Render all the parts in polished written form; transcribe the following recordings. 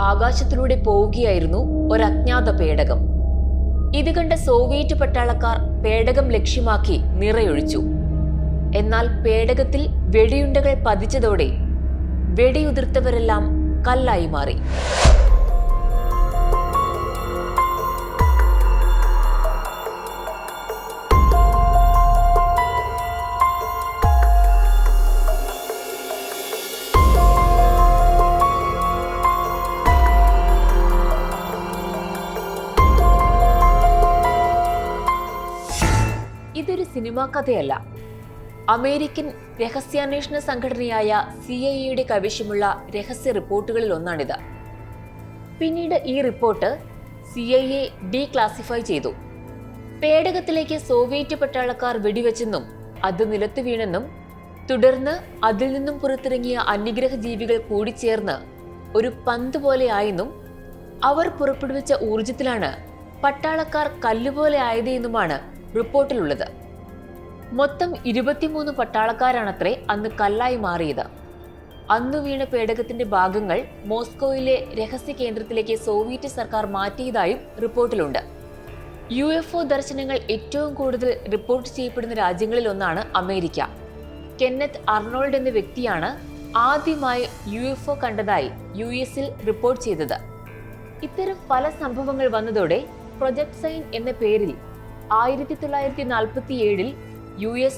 ആകാശത്തിലൂടെ പോവുകയായിരുന്നു ഒരജ്ഞാത പേടകം. ഇത് കണ്ട സോവിയറ്റ് പട്ടാളക്കാർ പേടകം ലക്ഷ്യമാക്കി നിറയൊഴിച്ചു. എന്നാൽ പേടകത്തിൽ വെടിയുണ്ടകൾ പതിച്ചതോടെ വെടിയുതിർത്തവരെല്ലാം കല്ലായി മാറി. ഇതൊരു സിനിമാ കഥയല്ല. അമേരിക്കൻ രഹസ്യാന്വേഷണ സംഘടനയായ CIA കൈവശമുള്ള രഹസ്യ റിപ്പോർട്ടുകളിൽ ഒന്നാണിത്. പിന്നീട് ഈ റിപ്പോർട്ട് CIA ഡീക്ലാസിഫൈ ചെയ്തു. പേടകത്തിലേക്ക് സോവിയറ്റ് പട്ടാളക്കാർ വെടിവെച്ചെന്നും അത് നിലത്ത് വീണെന്നും തുടർന്ന് അതിൽ നിന്നും പുറത്തിറങ്ങിയ അന്യഗ്രഹ ജീവികൾ കൂടിച്ചേർന്ന് ഒരു പന്ത് പോലെയായെന്നും അവർ പുറപ്പെടുവിച്ച ഊർജത്തിലാണ് പട്ടാളക്കാർ കല്ലുപോലെ ആയതെന്നുമാണ് റിപ്പോർട്ടിലുള്ളത്. മൊത്തം 23 പട്ടാളക്കാരാണത്രേ അന്ന് കല്ലായി മാറിയത്. അന്നു വീണ പേടകത്തിന്റെ ഭാഗങ്ങൾ മോസ്കോയിലെ രഹസ്യ കേന്ദ്രത്തിലേക്ക് സോവിയറ്റ് സർക്കാർ മാറ്റിയതായും റിപ്പോർട്ടിലുണ്ട്. UFO ദർശനങ്ങൾ ഏറ്റവും കൂടുതൽ റിപ്പോർട്ട് ചെയ്യപ്പെടുന്ന രാജ്യങ്ങളിൽ ഒന്നാണ് അമേരിക്ക. കെന്നത്ത് അർണോൾഡ് എന്ന വ്യക്തിയാണ് ആദ്യമായി UFO കണ്ടതായി US-ൽ റിപ്പോർട്ട് ചെയ്തത്. ഇത്തരം പല സംഭവങ്ങൾ വന്നതോടെ പ്രൊജക്ട് സൈൻ എന്ന പേരിൽ 1947-ൽ US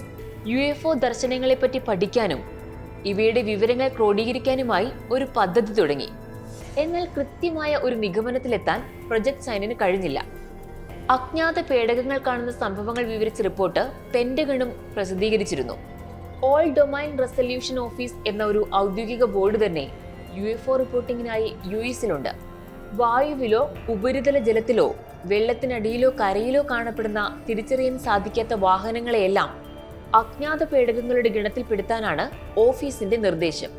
UFO ദർശനങ്ങളെപ്പറ്റി പഠിക്കാനും ഇവയുടെ വിവരങ്ങൾ ക്രോഡീകരിക്കാനുമായി ഒരു പദ്ധതി തുടങ്ങി. എന്നാൽ കൃത്യമായ ഒരു നിഗമനത്തിലെത്താൻ പ്രൊജക്ട് സൈനിന് കഴിഞ്ഞില്ല. അജ്ഞാത പേടകങ്ങൾ കാണുന്ന സംഭവങ്ങൾ വിവരിച്ച റിപ്പോർട്ട് പെന്റഗണും പ്രസിദ്ധീകരിച്ചിരുന്നു. ഓൾ ഡൊമൈൻ റെസല്യൂഷൻ ഓഫീസ് എന്ന ഒരു ഔദ്യോഗിക ബോർഡ് തന്നെ UFO റിപ്പോർട്ടിങ്ങിനായി US-ലുണ്ട്. വായുവിലോ ഉപരിതല ജലത്തിലോ വെള്ളത്തിനടിയിലോ കരയിലോ കാണപ്പെടുന്ന തിരിച്ചറിയാൻ സാധിക്കാത്ത വാഹനങ്ങളെയെല്ലാം അജ്ഞാത പേടകങ്ങളുടെ ഗണത്തിൽപ്പെടുത്താനാണ് ഓഫീസിന്റെ നിർദ്ദേശം.